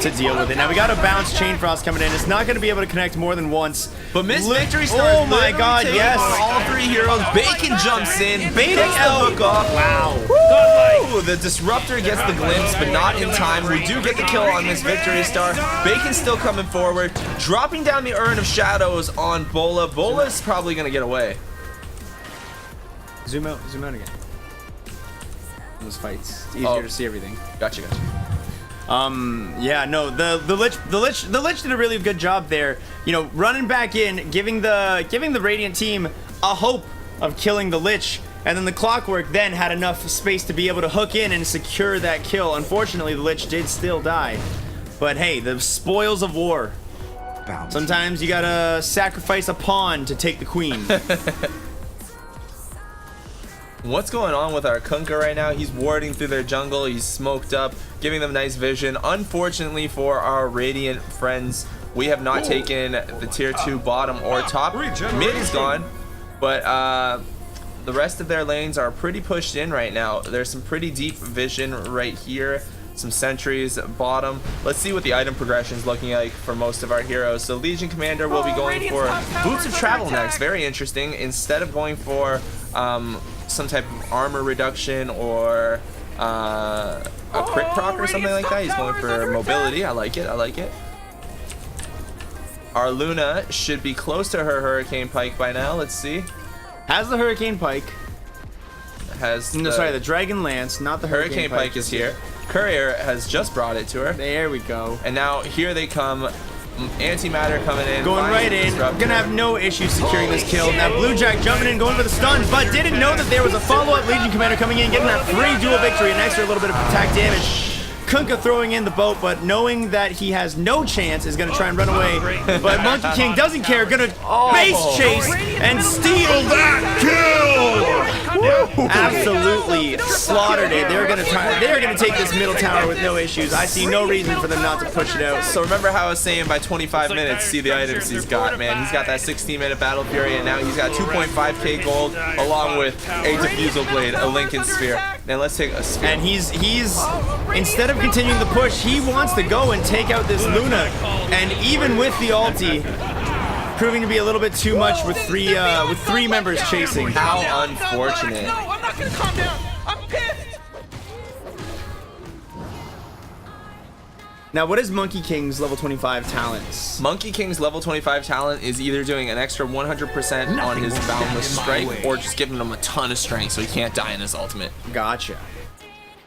to deal with it. Now we got a bounce Chain Frost coming in. It's not going to be able to connect more than once. But Miss Victory Star Oh my God, yes! all 3 heroes. Bacon jumps in, Bacon takes the hook off. Wow. Woo! The Disruptor gets the glimpse, but not in time. We do get the kill on Miss Victory Star. Bacon's still coming forward, dropping down the Urn of Shadows on Bola. Bola's probably going to get away. Zoom out again. Those fights. It's easier to see everything. Gotcha. Yeah, no, the Lich did a really good job there. You know, running back in, giving the Radiant team a hope of killing the Lich, and then the Clockwork then had enough space to be able to hook in and secure that kill. Unfortunately, the Lich did still die. But hey, the spoils of war. Sometimes you gotta sacrifice a pawn to take the queen. What's going on with our Kunkka right now? He's warding through their jungle. He's smoked up, giving them nice vision. Unfortunately for our Radiant friends, we have not taken the tier 2 bottom or top. Mid is gone, but the rest of their lanes are pretty pushed in right now. There's some pretty deep vision right here. Some sentries bottom. Let's see what the item progression is looking like for most of our heroes. So Legion Commander will be going for Boots of Travel next. Very interesting. Instead of going for some type of armor reduction or a crit proc or something like that, he's going for mobility. I like it. I like it. Our Luna should be close to her Hurricane Pike by now. Let's see. Has the Hurricane Pike. Has No, sorry, the Dragon Lance, not the Hurricane Pike is here. Courier has just brought it to her. There we go. And now here they come. Antimatter coming in. Going finds right the in. Disruptor. Gonna have no issues securing this kill. Now Blue Jack jumping in, going for the stuns, but didn't know that there was a follow-up Legion Commander coming in, getting that free dual victory, an extra little bit of attack damage. Kunkka throwing in the boat, but knowing that he has no chance, is gonna try and run away. But Monkey King doesn't care, gonna base chase and steal that kill! Absolutely slaughtered it. They're gonna take this middle tower with no issues. I see no reason for them not to push it out. So remember how I was saying by 25 minutes, see the items he's got, man. He's got that 16-minute Battle Fury, and now he's got 2.5k gold, along with a Diffusal Blade, a Lincoln Sphere. Now let's take a sphere. And he's instead of continuing the push, he wants to go and take out this Luna. And even with the ulti, proving to be a little bit too much with three members chasing. How unfortunate. No, I'm not gonna calm down. I'm pissed. Now, what is Monkey King's level 25 talents? Monkey King's level 25 talent is either doing an extra 100% on his Boundless Strike or just giving him a ton of strength so he can't die in his ultimate. Gotcha.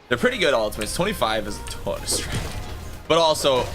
They're pretty good ultimates. 25 is a ton of strength. But also,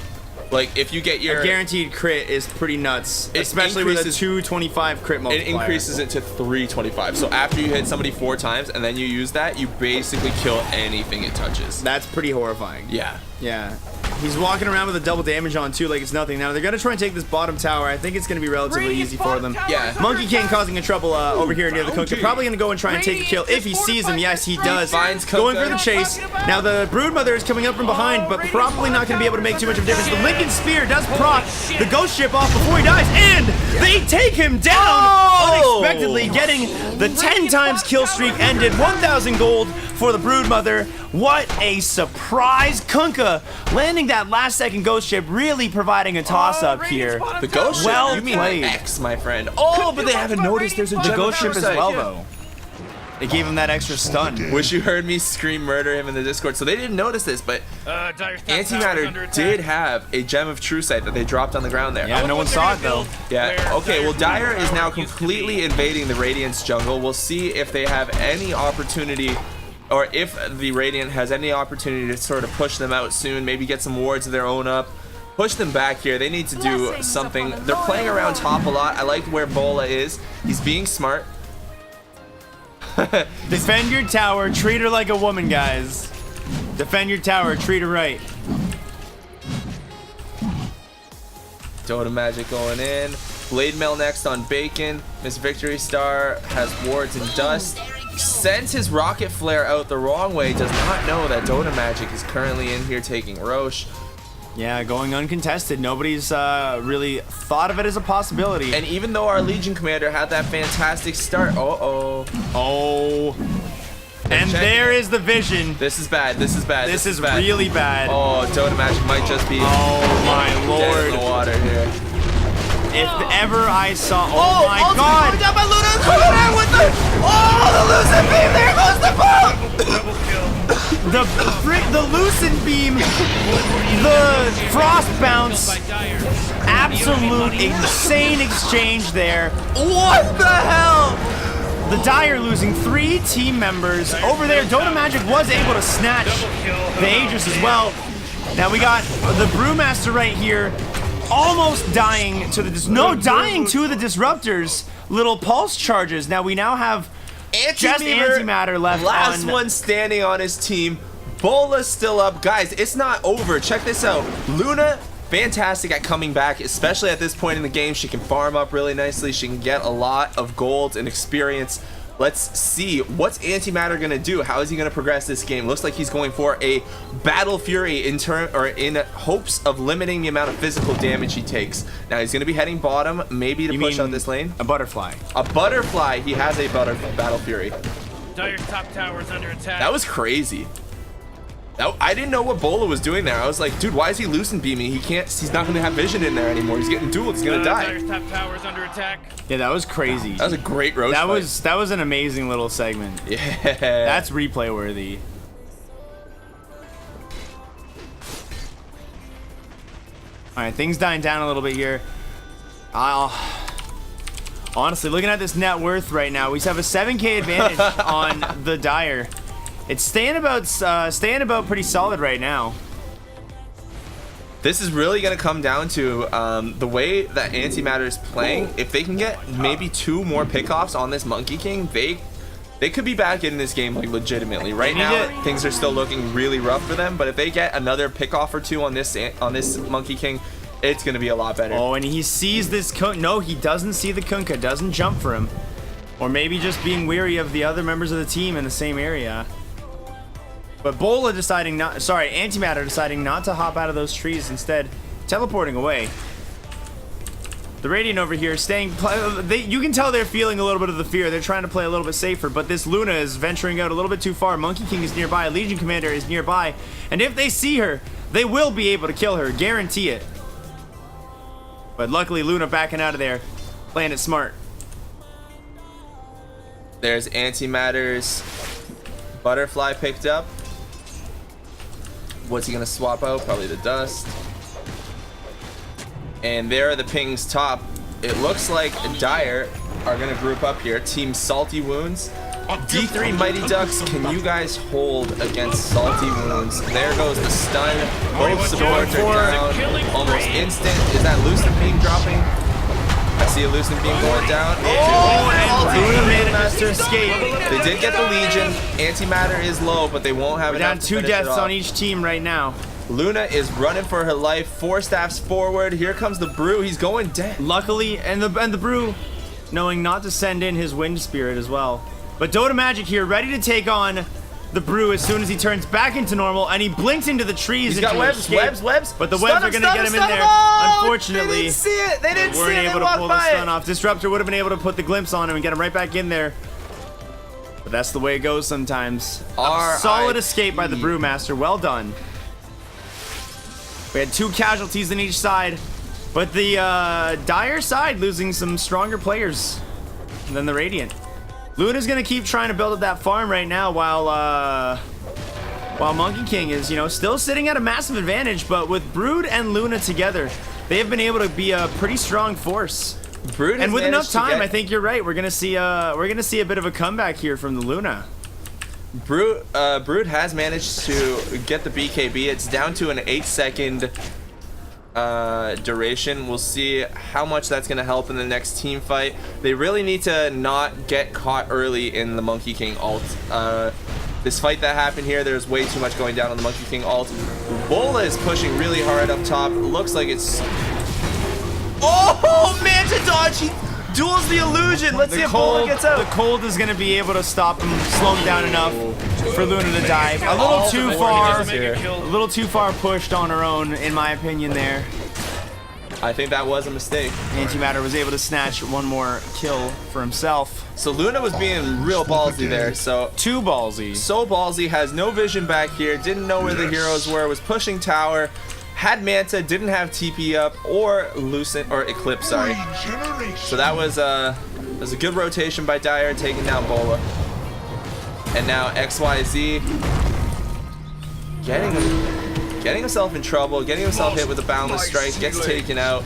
like, if you get your... A guaranteed crit is pretty nuts, It especially with a increases- 225 crit multiplier. It increases it to 325. So after you hit somebody 4 times and then you use that, you basically kill anything it touches. That's pretty horrifying. Yeah. Yeah. He's walking around with a double damage on too, like it's nothing. Now they're gonna try and take this bottom tower. I think it's gonna be relatively easy for them. Yeah. Monkey King causing a trouble over here near the Kunkka. Probably gonna go and try and take a kill if he sees him. Yes, he does. Finds Kunkka. Going for the chase. Now the Broodmother is coming up from behind, but probably not gonna be able to make too much of a difference. The Lincoln Spear does proc the Ghost Ship off before he dies, and they take him down unexpectedly, getting the 10 times kill streak ended. 1,000 gold for the Broodmother. What a surprise! Kunkka landing that last second Ghost Ship, really providing a toss-up here. The Ghost Ship? Well You mean played. X, my friend. Oh, but they haven't noticed there's a The gem Ghost of Ship as foresight. well, though. They gave him that extra stun. Wish you heard me scream murder him in the Discord. So they didn't notice this, but Antimatter did have a gem of true sight that they dropped on the ground there. Yeah, no one saw it, though. Yeah, okay, well, Dire is now completely invading the Radiant's jungle. We'll see if they have any opportunity, or if the Radiant has any opportunity to sort of push them out soon, maybe get some wards of their own up. Push them back here. They need to do something. They're playing around top a lot. I like where Bola is. He's being smart. Defend your tower, treat her like a woman, guys. Defend your tower, treat her right. Dota Magic going in. Blade Mail next on Bacon. Miss Victory Star has wards and dust. Sends his rocket flare out the wrong way. Does not know that Dota Magic is currently in here taking Roche. Yeah, going uncontested. Nobody's really thought of it as a possibility. And even though our Legion Commander had that fantastic start, Oh. And check. there is the vision. This is bad. This is bad. This is bad. really bad. Oh, Dota Magic might just be Oh my dead in the lord. water here. If ever I saw, oh my god. Down by Luna, coming in with the lucid beam. There goes the bomb. The lucid beam, the frost bounce, absolute insane exchange there. What the hell? The Dire losing 3 team members over there. Dota Magic was able to snatch the Aegis as well. Now we got the Brewmaster right here, almost dying to the dying to the Disruptors. Little pulse charges. Now we now have just Antimatter left. Last on. one standing on his team. Bola's still up. Guys, it's not over. Check this out. Luna, fantastic at coming back, especially at this point in the game. She can farm up really nicely. She can get a lot of gold and experience. Let's see, what's Antimatter gonna do? How is he gonna progress this game? Looks like he's going for a Battle Fury in hopes of limiting the amount of physical damage he takes. Now he's gonna be heading bottom, maybe to You push mean out this lane. A butterfly. A Butterfly. He has a Battle Fury. Dire's top tower is under attack. That was crazy. I didn't know what Bola was doing there. I was like, dude, why is he lucid beaming? He's not gonna have vision in there anymore. He's getting dueled. He's gonna die. Dire's top tower is under attack. Yeah, that was crazy. That was a great roast That fight. was an amazing little segment. Yeah. That's replay worthy. All right, things dying down a little bit here. Honestly, looking at this net worth right now, we have a 7K advantage on the Dire. It's staying about pretty solid right now. This is really going to come down to the way that Antimatter is playing. If they can get maybe 2 more pickoffs on this Monkey King, they could be back in this game like legitimately. Right now, things are still looking really rough for them. But if they get another pickoff or 2 on this Monkey King, it's going to be a lot better. Oh, and he sees this Kunkka. No, he doesn't see the Kunkka. Doesn't jump for him, or maybe just being weary of the other members of the team in the same area. But Bola Antimatter deciding not to hop out of those trees, instead teleporting away. The Radiant over here staying, you can tell they're feeling a little bit of the fear. They're trying to play a little bit safer, but this Luna is venturing out a little bit too far. Monkey King is nearby, Legion Commander is nearby, and if they see her, they will be able to kill her, guarantee it. But luckily Luna backing out of there. Playing it smart. There's Antimatter's Butterfly picked up. What's he gonna swap out? Probably the Dust. And there are the pings top. It looks like Dire are gonna group up here. Team Salty Wounds. D3 Mighty Ducks, can you guys hold against Salty Wounds? There goes the stun. Both supports are down. Almost instant. Is that Lucent Beam dropping? I see a Lucent Beam going down. Oh, and Luna made a master escape. They did get the Legion. Antimatter is low, but they won't have We're enough down to 2 finish it deaths off. on each team right now. Luna is running for her life. 4 staffs forward. Here comes the Brew. He's going dead. Luckily, and the Brew knowing not to send in his Wind Spirit as well. But Dota Magic here, ready to take on the Brew as soon as he turns back into normal, and he blinks into the trees. He's got webs. But the webs are gonna get him in there. Unfortunately, they didn't see it. They didn't see weren't it. able to pull the stun off. Disruptor would have been able to put the glimpse on him and get him right back in there. But that's the way it goes sometimes. A solid escape by the Brewmaster. Well done. We had 2 casualties on each side, but the Dire side losing some stronger players than the Radiant. Luna's gonna keep trying to build up that farm right now while Monkey King is, you know, still sitting at a massive advantage. But with Brood and Luna together, they have been able to be a pretty strong force. Brood And with enough time, I think you're right. We're gonna see a bit of a comeback here from the Luna. Brood has managed to get the BKB. It's down to an 8-second duration. We'll see how much that's going to help in the next team fight. They really need to not get caught early in the Monkey King ult. This fight that happened here, there's way too much going down on the Monkey King ult. Bola is pushing really hard up top. Looks like it's... Oh, Manta Dodge! He duels the illusion. Let's see if Bola gets out. The cold is going to be able to stop him, slow him down enough for Luna to die. A little too far pushed on her own, in my opinion there. I think that was a mistake. Antimatter was able to snatch one more kill for himself. So Luna was being real ballsy there. So Too ballsy. So ballsy, has no vision back here, didn't know where the heroes were, was pushing tower, had Manta, didn't have TP up, or Lucent, or Eclipse, sorry. So that was a good rotation by Dire, taking down Bola. And now XYZ getting himself in trouble, getting himself hit with a Boundless Strike, gets taken out.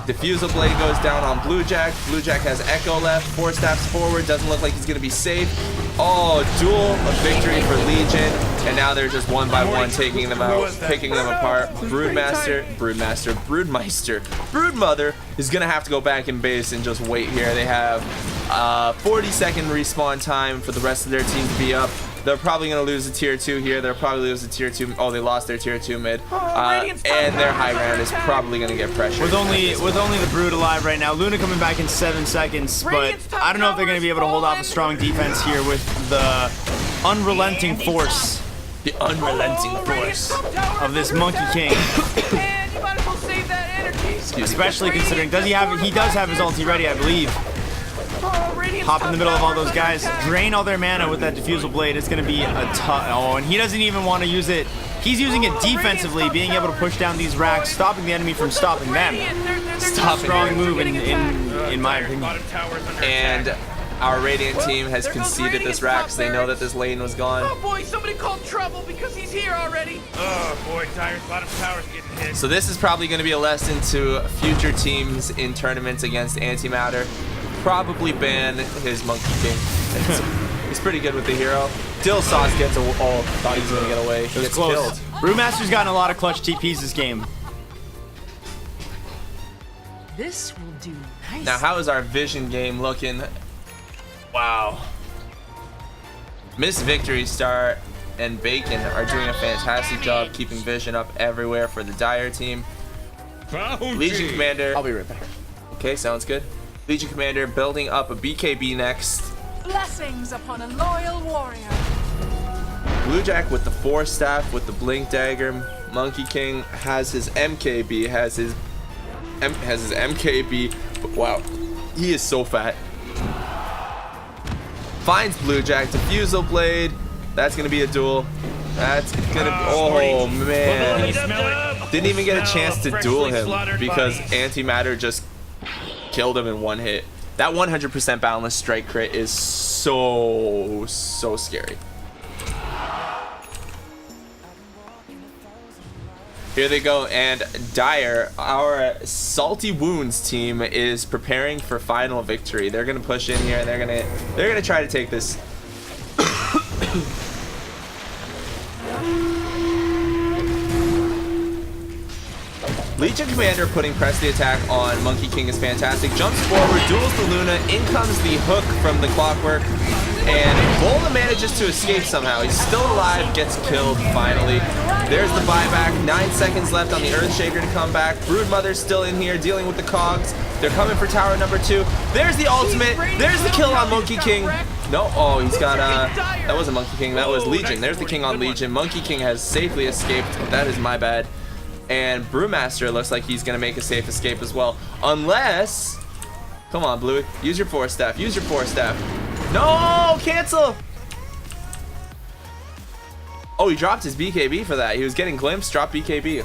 Diffusal Blade goes down on Blue Jack. Blue Jack has Echo left, 4 steps forward, doesn't look like he's gonna be safe. Oh, duel of victory for Legion, and now they're just one by one taking them out, picking them apart. Broodmeister is gonna have to go back in base and just wait here. They have 40-second respawn time for the rest of their team to be up. They're probably going to lose a tier 2 here. They'll probably lose a tier 2. Oh, they lost their tier 2 mid. And their high ground is probably going to get pressured. With only the Brood alive right now. Luna coming back in 7 seconds, but I don't know if they're going to be able to hold off a strong defense here with the unrelenting force. The unrelenting force of this Monkey King. Especially considering, he does have his ulti ready, I believe. Hop in the middle of all those guys, drain all their mana with that Diffusal Blade. It's going to be a tough... Oh, and he doesn't even want to use it. He's using it defensively, being able to push down these racks, stopping the enemy from stopping them. Strong move in my opinion. And our Radiant team has conceded this rack because they know that this lane was gone. Oh boy, somebody called trouble because he's here already. Oh boy, Dire's bottom tower's getting hit. So this is probably going to be a lesson to future teams in tournaments against Antimatter. Probably ban his Monkey King. He's pretty good with the hero. Dill Sauce gets a ult. Thought he was going to get away. He gets killed. Brewmaster's gotten a lot of clutch TPs this game. This will do nice. Now, how is our vision game looking? Wow. Miss Victory Star and Bacon are doing a fantastic job keeping vision up everywhere for the Dire team. Legion Commander. I'll be right back. Okay, sounds good. Legion Commander building up a BKB next. Blessings upon a loyal warrior. Blue Jack with the 4 staff with the Blink Dagger. Monkey King has his MKB, has his MKB. But wow, he is so fat. Finds Blue Jack, Diffusal Blade. That's gonna be a duel. That's gonna be, oh man. Didn't even get a chance to duel him because Antimatter just killed him in one hit. That 100% boundless strike crit is so scary. Here they go, and Dire, our Salty Wounds team, is preparing for final victory. They're gonna push in here, and they're gonna try to take this. Legion Commander putting press the attack on Monkey King is fantastic. Jumps forward, duels the Luna, in comes the hook from the Clockwork, and Bola manages to escape somehow. He's still alive, gets killed finally. There's the buyback, 9 seconds left on the Earthshaker to come back. Broodmother's still in here dealing with the cogs. They're coming for tower number 2. There's the ultimate, there's the kill on Monkey King. No, oh, he's got, that wasn't Monkey King, that was Legion. There's the king on Legion. Monkey King has safely escaped, that is my bad. And Brewmaster looks like he's gonna make a safe escape as well. Unless, come on, Bluey, use your Force Staff, use your Force Staff. No, cancel! Oh, he dropped his BKB for that. He was getting glimpsed, dropped BKB.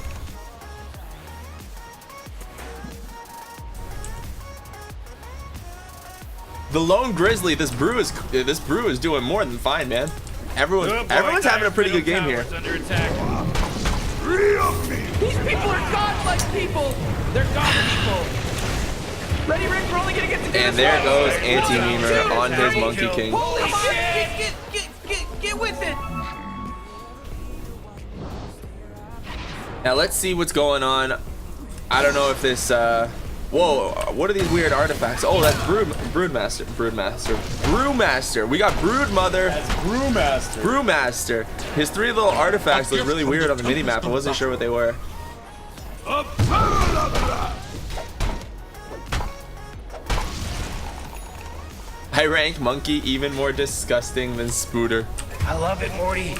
The Lone Grizzly, this brew is doing more than fine, man. Everyone's having a pretty good game here. Under attack. These people are godlike people. They're god people. Ready, Rick? We're only gonna get to. And there goes Anti-Memer on his Monkey King. Holy shit! Get with it. Now let's see what's going on. I don't know if this. Whoa! What are these weird artifacts? Oh, that's Brewmaster. We got Broodmother. That's Brewmaster. Brewmaster. His 3 little artifacts look really weird on the minimap. I wasn't sure what they were. I rank Monkey even more disgusting than Spooter. I love it, Morty.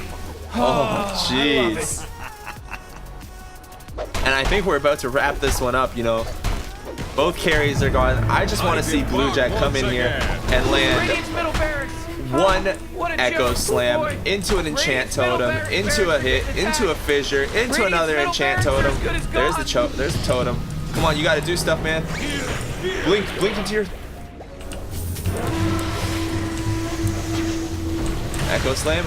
Oh, jeez. And I think we're about to wrap this one up, you know. Both carries are gone. I just want to see Bluejack come in here and land one Echo Slam into an Enchant Totem, into a hit, into a Fissure, into another Enchant Totem. There's the totem. Come on, you got to do stuff, man. Blink into your... Echo Slam.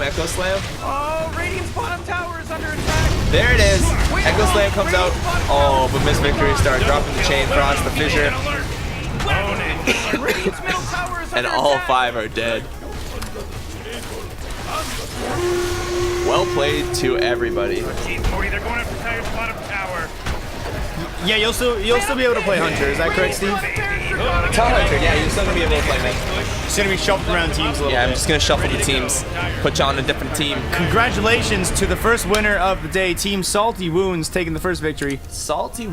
Oh, Radiant's bottom tower is under attack. There it is. Echo Slam comes out. Oh, but Miss Victory Star dropping the chain across the Fissure. Radiant's middle tower is And under all attack. 5 are dead. Well played to everybody. Jeez, Morty, they're going after Tire's bottom tower. Yeah, you'll still be able to play Hunter. Is that correct, Steve? Tell Hunter, yeah, you're still gonna be able to play, man. It's gonna be shuffled around teams a little Yeah, I'm bit. just gonna shuffle the teams, put you on a different team. Congratulations to the first winner of the day, Team Salty Wounds, taking the first victory. Salty.